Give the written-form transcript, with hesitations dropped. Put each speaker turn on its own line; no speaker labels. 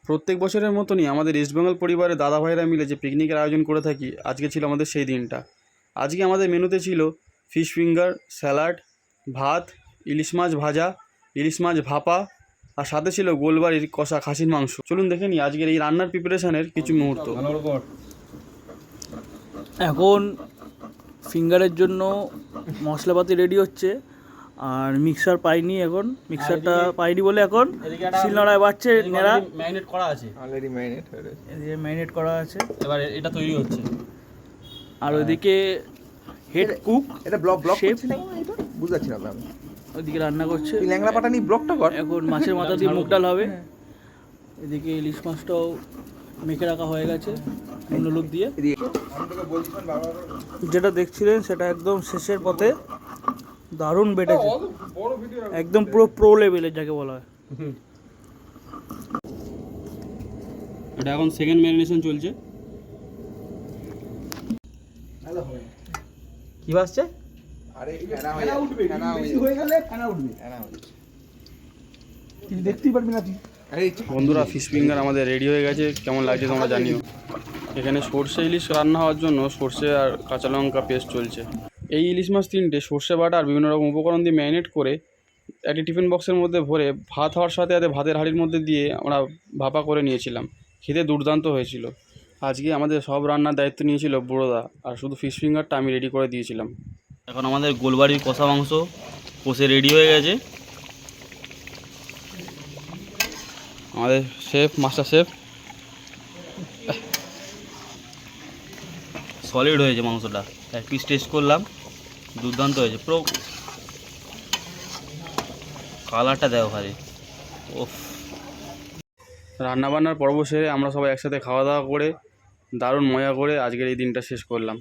প্রত্যেক বছরের মতনই আমাদের ইস্টবেঙ্গল পরিবারের দাদা ভাইরা মিলে যে পিকনিকের আয়োজন করে থাকি, আজকে ছিল আমাদের সেই দিনটা। আজকে আমাদের মেনুতে ছিল ফিশ ফিঙ্গার, স্যালাড, ভাত, ইলিশ মাছ ভাজা, ইলিশ মাছ ভাপা, আর সাথে ছিল গোলবাড়ির কষা খাসির মাংস। চলুন দেখে নিই আজকের এই রান্নার প্রিপারেশনের কিছু মুহূর্ত।
এখন ফিঙ্গারের জন্য মশলাপাতি রেডি হচ্ছে, আর মিক্সার পাইনি, এখন মিক্সারটা পাইনি বলে এখন শিলনোড়ায় বাড়ছে নেড়া।
ম্যারিনেট করা আছে,
অলরেডি ম্যারিনেট হয়ে রয়েছে।
এদিকে ম্যারিনেট করা আছে,
এবার এটা তৈরি হচ্ছে।
আর ওইদিকে হেড কুক
এটা ব্লক
শেফ
করছিস না এটা বুঝতে পারছি না আমি।
ওইদিকে রান্না করছে।
তুই ল্যাংড়া পাটা নিয়ে ব্লকটা কর।
এখন মাছের মাথা দিয়ে মুগ ডাল হবে। এদিকে ইলিশ মাছটাও মেখে রাখা হয়ে গেছে নুন হলুদ দিয়ে। যেটা দেখছিলেন সেটা একদম শেষের পথে, দারুণ বেটেছে, একদম পুরো প্রো লেভেলের যাকে বলা হয়।
এটা এখন সেকেন্ড ম্যারিনেশন চলছে। কি ভাসছে?
আরে ফেনা উঠবে, বেশি হয়ে গেলে ফেনা উঠবে। তুই দেখতেই পারবি না তুই। আরে
বন্ধুরা, ফিশ ফিঙ্গার আমাদের রেডি হয়ে গেছে। কেমন লাগছে তোমরা জানিও। এখানে সর্ষে ইলিশ রান্না হওয়ার জন্য সর্ষে আর কাঁচা লঙ্কা পেস্ট চলছে। এই ইলিশ মাছ তিনটে সর্ষে বাটা আর বিভিন্ন রকম উপকরণ দিয়ে ম্যারিনেট করে একটি টিফিন বক্সের মধ্যে ভরে ভাত হওয়ার সাথে সাথে ভাতের হাঁড়ির মধ্যে দিয়ে আমরা ভাপা করে নিয়েছিলাম। খেতে দুর্দান্ত হয়েছিল। আজকে আমাদের সব রান্নার দায়িত্ব নিয়েছিল বুড়োদা, আর শুধু ফিশ ফিঙ্গারটা আমি রেডি করে দিয়েছিলাম। এখন আমাদের গোলবাড়ির কষা মাংস কষে রেডি হয়ে গেছে। আমাদের শেফ, মাস্টার শেফ, সলিড হয়েছে মাংসটা। এক পিস টেস্ট করলাম, দুর্দান্ত হয়েছে। পুরো কালারটা দেখো খালি। ওফ! রান্নাবান্নার পর্ব সেরে আমরা সবাই একসাথে খাওয়া দাওয়া করে দারুণ মজা করে আজকের এই দিনটা শেষ করলাম।